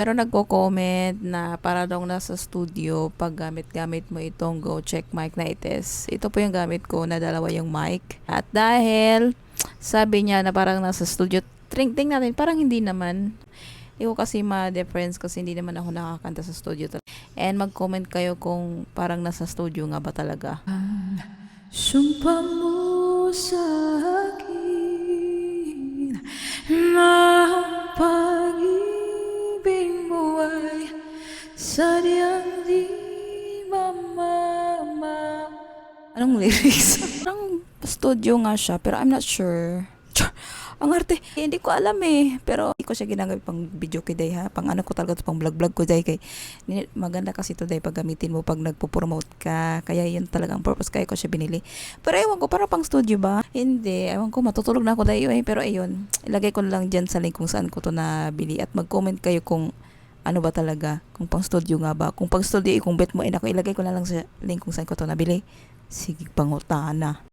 Pero nagko-comment na para daw nasa studio pag gamit-gamit mo itong Go Check Mic na ites. Ito po yung gamit ko na dalawa yung mic. At dahil sabi niya na parang nasa studio, tingnan natin, parang hindi naman. Iko kasi ma-difference kasi hindi naman ako nakakanta sa studio. And mag-comment kayo kung parang nasa studio nga ba talaga. Sumpa mo sa akin na ang pag-ibig mo ay sadyang di mamama. Anong lyrics? Parang studio nga siya, pero I'm not sure. Ang arte, hindi ko alam eh. Pero hindi ko siya ginagamit pang video kay Day ha. Pang ano ko talaga to, pang vlog-vlog ko Day kay. Maganda kasi to Day pag gamitin mo pag nagpo-promote ka. Kaya yun talaga ang purpose kaya ko siya binili. Pero ewan ko, para pang studio ba? Hindi. Ewan ko, matutulog na ako Day eh. Pero ayun, ilagay ko lang dyan sa link kung saan ko to nabili. At mag-comment kayo kung ano ba talaga, kung pang studio nga ba. Kung pang studio, kung bet mo, ako ilagay ko na lang sa link kung saan ko to nabili. Sige, pangutana.